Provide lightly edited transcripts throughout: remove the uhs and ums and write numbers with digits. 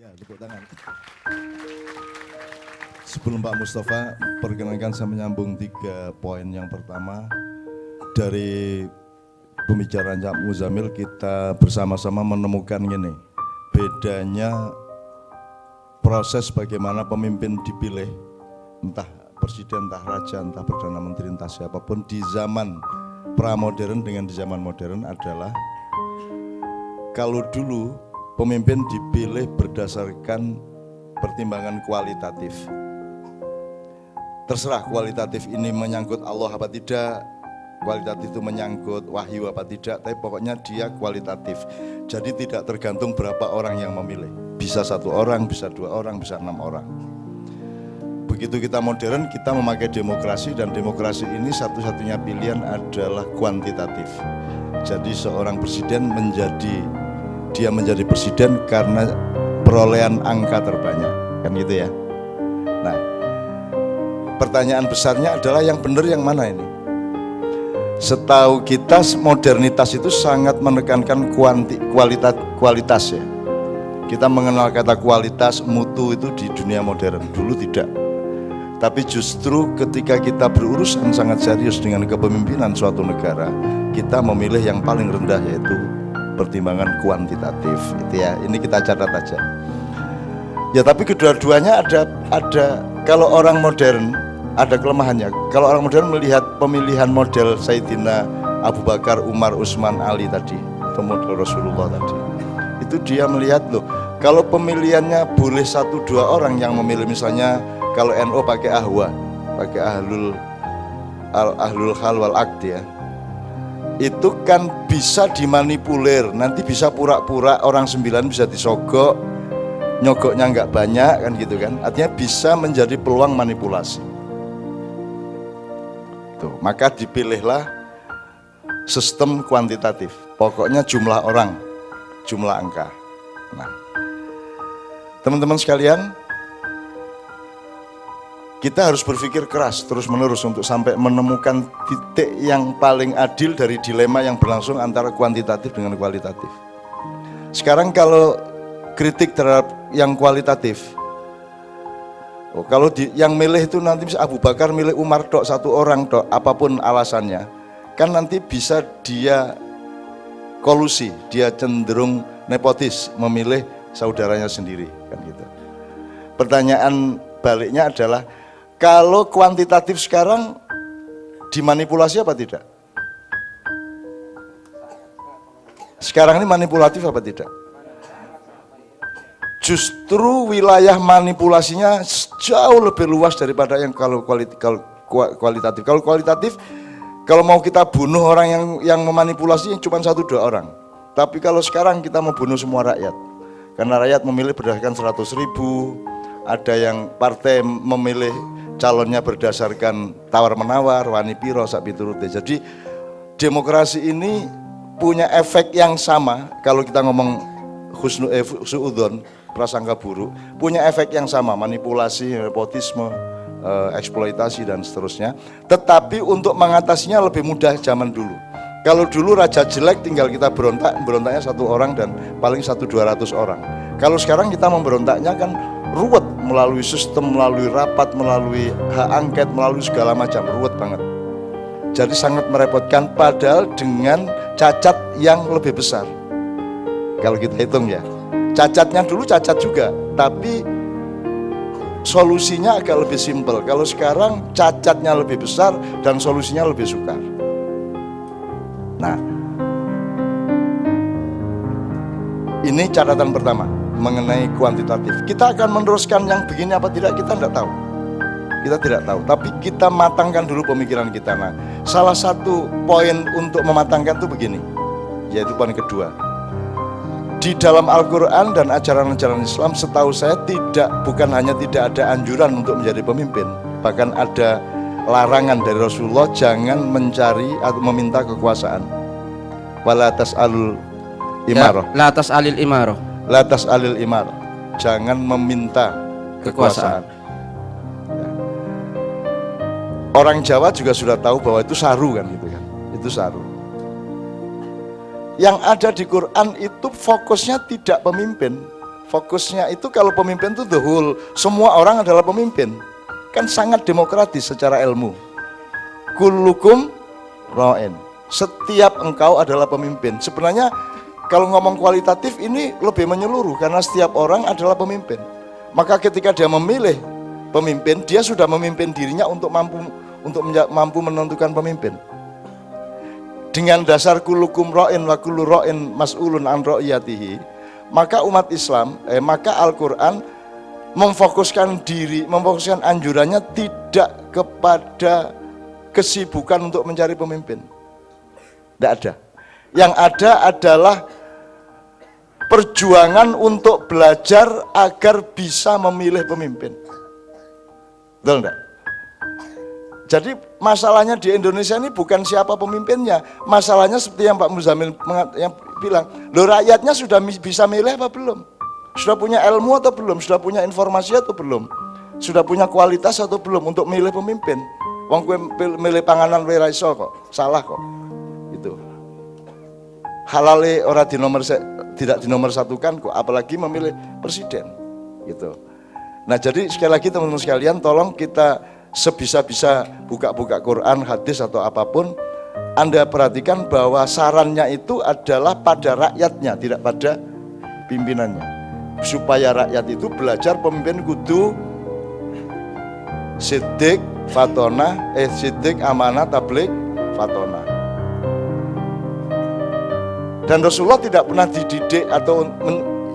Ya, tepuk tangan. Sebelum Pak Mustafa, perkenankan saya menyambung 3 poin. Yang pertama, dari pembicaraan Cak Muzamil, kita bersama-sama menemukan gini, bedanya proses bagaimana pemimpin dipilih, entah presiden, entah raja, entah perdana menteri, entah siapapun di zaman pramodern dengan di zaman modern adalah kalau dulu pemimpin dipilih berdasarkan pertimbangan kualitatif. Terserah kualitatif ini menyangkut Allah apa tidak, kualitatif itu menyangkut wahyu apa tidak, tapi pokoknya dia kualitatif. Jadi tidak tergantung berapa orang yang memilih. Bisa 1 orang, bisa 2 orang, bisa 6 orang. Begitu kita modern, kita memakai demokrasi, dan demokrasi ini satu-satunya pilihan adalah kuantitatif. Jadi seorang presiden menjadi presiden karena perolehan angka terbanyak, kan gitu ya. Nah, pertanyaan besarnya adalah yang benar yang mana ini? Setahu kita modernitas itu sangat menekankan kualitas ya. Kita mengenal kata kualitas, mutu itu di dunia modern, dulu tidak. Tapi justru ketika kita berurusan sangat serius dengan kepemimpinan suatu negara, kita memilih yang paling rendah, yaitu pertimbangan kuantitatif, itu ya. Ini kita catat aja. Ya, tapi kedua-duanya ada kalau orang modern ada kelemahannya. Kalau orang modern melihat pemilihan model Sayyidina Abu Bakar, Umar, Utsman, Ali tadi, atau model Rasulullah tadi, itu dia melihat loh, kalau pemilihannya boleh 1-2 orang yang memilih, misalnya kalau NU pakai ahwa, pakai ahlul hal wal aqd ya, itu kan bisa dimanipulir, nanti bisa pura-pura orang 9 bisa disogok, nyogoknya nggak banyak kan gitu kan, artinya bisa menjadi peluang manipulasi. Tuh, maka dipilihlah sistem kuantitatif, pokoknya jumlah orang, jumlah angka. Nah, teman-teman sekalian, kita harus berpikir keras terus-menerus untuk sampai menemukan titik yang paling adil dari dilema yang berlangsung antara kuantitatif dengan kualitatif. Sekarang kalau kritik terhadap yang kualitatif, kalau yang milih itu nanti bisa Abu Bakar milih Umar tok, 1 orang tok, apapun alasannya, kan nanti bisa dia kolusi, dia cenderung nepotis, memilih saudaranya sendiri, kan gitu. Pertanyaan baliknya adalah, kalau kuantitatif sekarang dimanipulasi apa tidak? Sekarang ini manipulatif apa tidak? Justru wilayah manipulasinya jauh lebih luas daripada yang kalau kualitatif. Kalau kualitatif, kalau mau kita bunuh orang yang memanipulasi cuma 1-2 orang. Tapi kalau sekarang kita mau bunuh semua rakyat, karena rakyat memilih berdasarkan 100.000, ada yang partai memilih calonnya berdasarkan tawar-menawar, wani piro, sak piturute. Jadi demokrasi ini punya efek yang sama. Kalau kita ngomong suudzon, prasangka buruk, punya efek yang sama, manipulasi, nepotisme, eksploitasi dan seterusnya. Tetapi untuk mengatasinya lebih mudah zaman dulu. Kalau dulu raja jelek tinggal kita berontaknya 1 orang dan paling 100-200 orang. Kalau sekarang kita memberontaknya kan ruwet, melalui sistem, melalui rapat, melalui hak angket, melalui segala macam, ruwet banget. Jadi sangat merepotkan, padahal dengan cacat yang lebih besar. Kalau kita hitung ya, cacatnya dulu cacat juga, tapi solusinya agak lebih simpel. Kalau sekarang cacatnya lebih besar dan solusinya lebih sukar. Nah, ini catatan pertama mengenai kuantitatif. Kita akan meneruskan yang begini apa tidak, kita tidak tahu. Kita tidak tahu, tapi kita matangkan dulu pemikiran kita. Nah, salah satu poin untuk mematangkan itu begini, yaitu poin kedua. Di dalam Al-Quran dan ajaran-ajaran Islam, setahu saya bukan hanya tidak ada anjuran untuk menjadi pemimpin, bahkan ada larangan dari Rasulullah, jangan mencari atau meminta kekuasaan. Wala tas'alul imarah. La tas'alil imarah. La tas'alil imarah. Jangan meminta kekuasaan. Ya. Orang Jawa juga sudah tahu bahwa itu saru kan gitu kan. Itu saru. Yang ada di Quran itu fokusnya tidak pemimpin, Fokusnya itu kalau pemimpin itu the whole, semua orang adalah pemimpin. Kan sangat demokratis secara ilmu. Kullukum ra'in. Setiap engkau adalah pemimpin. Sebenarnya kalau ngomong kualitatif ini lebih menyeluruh karena setiap orang adalah pemimpin. Maka ketika dia memilih pemimpin, dia sudah memimpin dirinya untuk mampu menentukan pemimpin. Dengan dasar kullukum ra'in wa kullu ra'in mas'ulun an ra'iyatihi, maka umat Islam, maka Al-Quran memfokuskan anjurannya tidak kepada kesibukan untuk mencari pemimpin. Tidak ada. Yang ada adalah perjuangan untuk belajar agar bisa memilih pemimpin. Betul enggak? Jadi masalahnya di Indonesia ini bukan siapa pemimpinnya. Masalahnya seperti yang Pak Muzamil yang bilang, loh rakyatnya sudah bisa milih apa belum? Sudah punya ilmu atau belum? Sudah punya informasi atau belum? Sudah punya kualitas atau belum untuk milih pemimpin? Wong kowe milih panganan wae ra iso kok, salah kok. Itu. Halale ora tidak dinomorsatukan kok, apalagi memilih presiden. Gitu. Nah, jadi sekali lagi teman-teman sekalian, tolong kita sebisa-bisa buka-buka Quran, hadis atau apapun, Anda perhatikan bahwa sarannya itu adalah pada rakyatnya, tidak pada pimpinannya. Supaya rakyat itu belajar pemimpin kudu siddiq, fatona, siddiq, amanah, tabligh, fatona. Dan Rasulullah tidak pernah dididik atau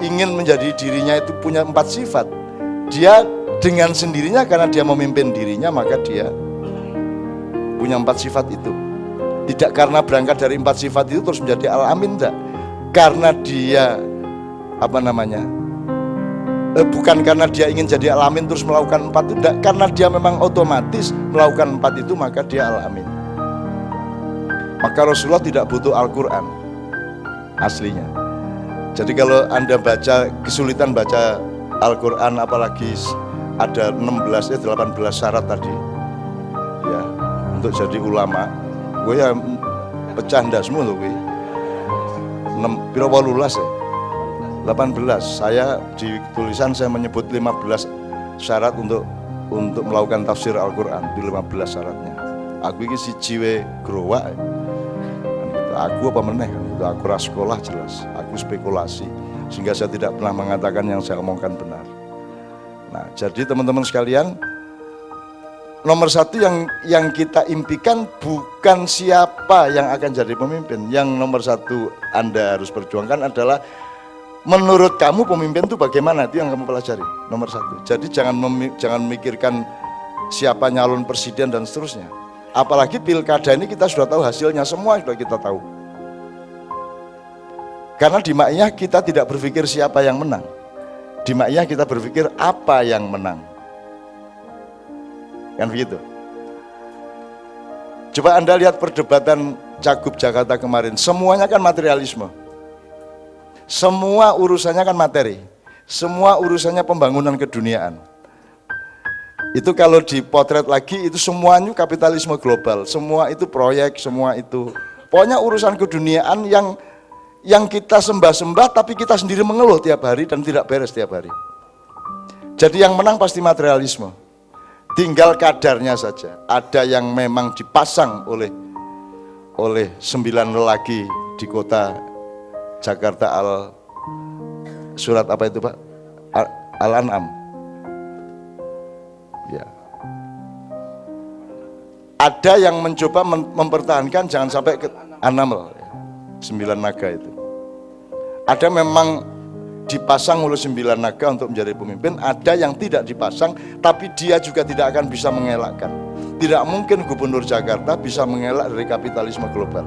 ingin menjadi dirinya itu punya 4 sifat. Dia dengan sendirinya karena dia memimpin dirinya, maka dia punya 4 sifat itu. Tidak karena berangkat dari 4 sifat itu terus menjadi al-amin, enggak. Karena dia bukan karena dia ingin jadi al-amin terus melakukan 4 itu, enggak. Karena dia memang otomatis melakukan 4 itu, maka dia al-amin. Maka Rasulullah tidak butuh Al-Quran aslinya. Jadi kalau Anda kesulitan baca Al-Quran, apalagi ada 18 syarat tadi ya untuk jadi ulama, gue ya pecah ndasmu loh gue. 18 saya di tulisan saya menyebut 15 syarat untuk melakukan tafsir Al-Quran. Itu 15 syaratnya. Aku ini si jiwe growak kan gitu. Aku apa meneh kan itu, aku ras sekolah jelas, aku spekulasi sehingga saya tidak pernah mengatakan yang saya omongkan benar. Nah, jadi teman-teman sekalian, nomor 1 yang kita impikan bukan siapa yang akan jadi pemimpin. Yang nomor 1 Anda harus perjuangkan adalah menurut kamu pemimpin itu bagaimana, itu yang kamu pelajari. Nomor 1. Jadi jangan memikirkan siapa nyalon presiden dan seterusnya. Apalagi pilkada ini kita sudah tahu hasilnya, semua sudah kita tahu. Karena di Ma'iyah kita tidak berpikir siapa yang menang. Di Ma'iyah kita berpikir apa yang menang. Kan begitu. Coba Anda lihat perdebatan Cagup Jakarta kemarin, semuanya kan materialisme. Semua urusannya kan materi. Semua urusannya pembangunan keduniaan. Itu kalau dipotret lagi, itu semuanya kapitalisme global. Semua itu proyek, semua itu. Pokoknya urusan keduniaan yang kita sembah-sembah, tapi kita sendiri mengeluh tiap hari dan tidak beres tiap hari. Jadi yang menang pasti materialisme. Tinggal kadarnya saja. Ada yang memang dipasang oleh 9 lelaki di kota Jakarta surat apa itu Pak? Al-An'am. Ya. Ada yang mencoba mempertahankan jangan sampai ke An-Naml, 9 naga itu. Ada memang dipasang oleh 9 naga untuk menjadi pemimpin, ada yang tidak dipasang, tapi dia juga tidak akan bisa mengelakkan. Tidak mungkin gubernur Jakarta bisa mengelak dari kapitalisme global.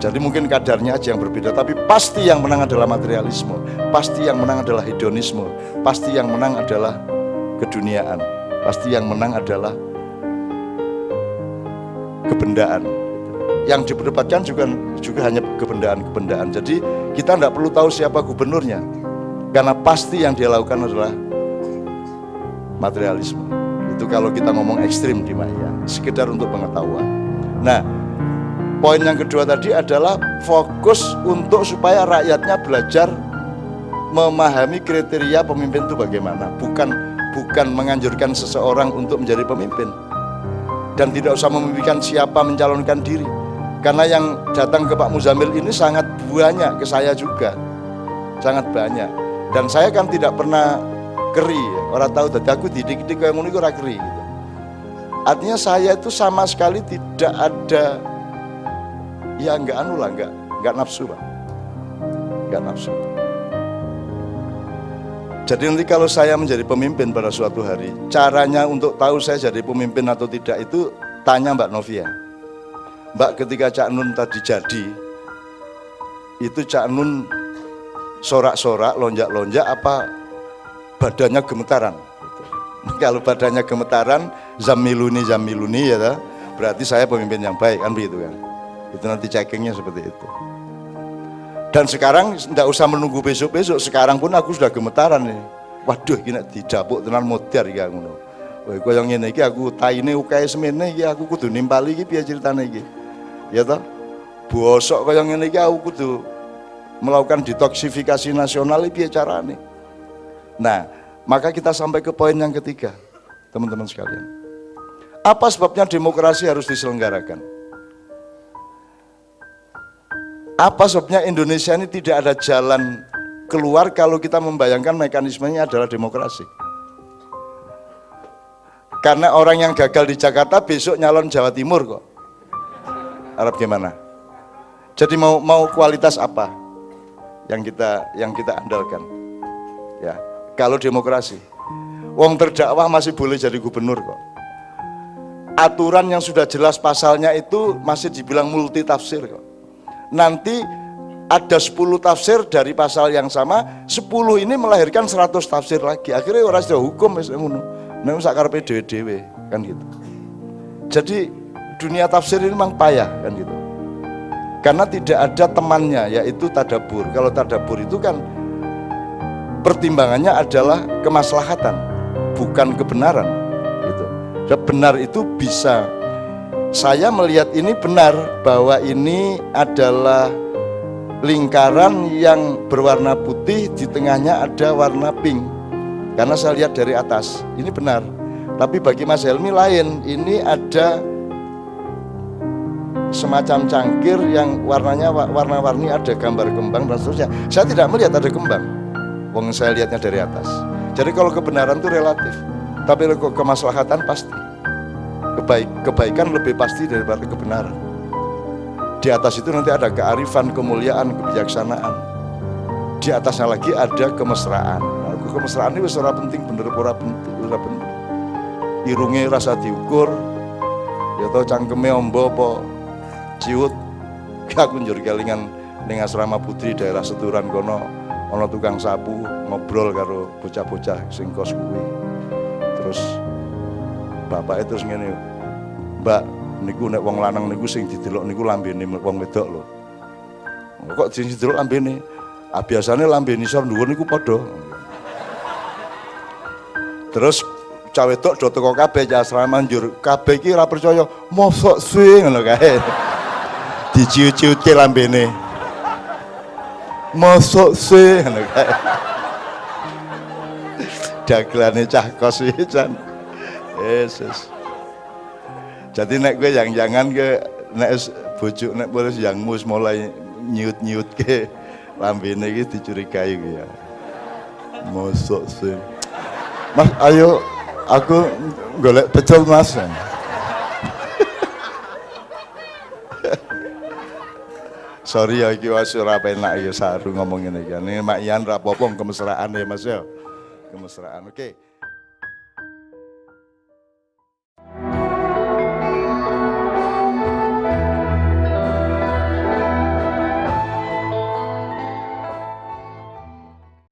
Jadi mungkin kadarnya aja yang berbeda, tapi pasti yang menang adalah materialisme, pasti yang menang adalah hedonisme, pasti yang menang adalah keduniaan, pasti yang menang adalah kebendaan. Yang diperdebatkan juga hanya kebendaan. Jadi kita tidak perlu tahu siapa gubernurnya, karena pasti yang dia lakukan adalah materialisme. Itu kalau kita ngomong ekstrim di Ma'iyah, sekedar untuk pengetahuan. Nah, poin yang kedua tadi adalah fokus untuk supaya rakyatnya belajar memahami kriteria pemimpin itu bagaimana, bukan menganjurkan seseorang untuk menjadi pemimpin. Dan tidak usah memimpikan siapa mencalonkan diri, karena yang datang ke Pak Muzamil ini sangat banyak, ke saya juga sangat banyak. Dan saya kan tidak pernah keri, orang tahu tadi aku didik-didik kayak ngono iku ora keri gitu. Artinya saya itu sama sekali tidak ada, ya enggak nafsu Pak, enggak nafsu. Jadi nanti kalau saya menjadi pemimpin pada suatu hari, caranya untuk tahu saya jadi pemimpin atau tidak itu tanya Mbak Novia. Mbak, ketika Cak Nun tadi jadi, itu Cak Nun sorak-sorak, lonjak-lonjak apa badannya gemetaran? Gitu. Kalau badannya gemetaran, zamiluni ya, berarti saya pemimpin yang baik kan begitu kan? Itu nanti checkingnya seperti itu. Dan sekarang tidak usah menunggu besok-besok, sekarang pun aku sudah gemetaran nih. Waduh, ini didapuk tenan modar iki ngono. Wah, koyo ngene iki aku taine ukae semene iki aku kudu nimpali iki piye ceritane iki. Ya toh? Bosok koyo ngene iki aku kudu melakukan detoksifikasi nasional iki piye carane. Nah, maka kita sampai ke poin yang ketiga, teman-teman sekalian. Apa sebabnya demokrasi harus diselenggarakan? Apa sebabnya Indonesia ini tidak ada jalan keluar kalau kita membayangkan mekanismenya adalah demokrasi? Karena orang yang gagal di Jakarta besok nyalon Jawa Timur kok. Harap gimana? Jadi mau kualitas apa yang kita andalkan? Ya, kalau demokrasi, wong terdakwah masih boleh jadi gubernur kok. Aturan yang sudah jelas pasalnya itu masih dibilang multi tafsir kok. Nanti ada 10 tafsir dari pasal yang sama, 10 ini melahirkan 100 tafsir lagi. Akhirnya orang sudah hukum wis ngono. Nek sak karepe dhewe-dhewe kan gitu. Jadi dunia tafsir ini memang payah kan gitu. Karena tidak ada temannya, yaitu tadabbur. Kalau tadabbur itu kan pertimbangannya adalah kemaslahatan, bukan kebenaran gitu. Dan benar itu bisa, saya melihat ini benar bahwa ini adalah lingkaran yang berwarna putih, di tengahnya ada warna pink. Karena saya lihat dari atas, ini benar. Tapi bagi Mas Helmi lain, ini ada semacam cangkir yang warnanya warna-warni, ada gambar kembang dan seterusnya. Saya tidak melihat ada kembang, wong saya lihatnya dari atas. Jadi kalau kebenaran itu relatif, tapi kalau kemaslahatan pasti. Kebaikan lebih pasti daripada kebenaran. Di atas itu nanti ada kearifan, kemuliaan, kebijaksanaan. Di atasnya lagi ada kemesraan. Nah, kemesraan ini ora penting bener ora penting, ora penting. Irunge rasa diukur, ya tau cangkeme ombo apa ciut. Aku njur kelingan ning asrama putri daerah Seturan kono, ana tukang sapu ngobrol karo bocah-bocah sing kos kuwi. Terus bapak itu terus ngene, Mbak, niku nek wong lanang niku sing didelok niku lambene wong wedok lho. Kok sing didelok lambene? Ah biasane lambe nisor dhuwur niku padha. Terus cah wedok do teko kabeh cah asrama njur, kabeh iki ora percaya, mosok sih ngono kae. Diciut-ciutke lambene. Mosok sih ngono kae. Dagelane cah kos iki jan. Yesus. Jadi nek gue jangan ke nek bojo nek boleh yang mus mulai nyiut-nyiut ke lambene iki dicurigai ya. Mosok sih. Mas ayo aku golek pecel Mas. Sorry ya iki wis ora penak ya saru ngomong ngene iki. Nek Mak Ian ra apa-apa kemesraan ya Mas ya. Kemesraan. Oke.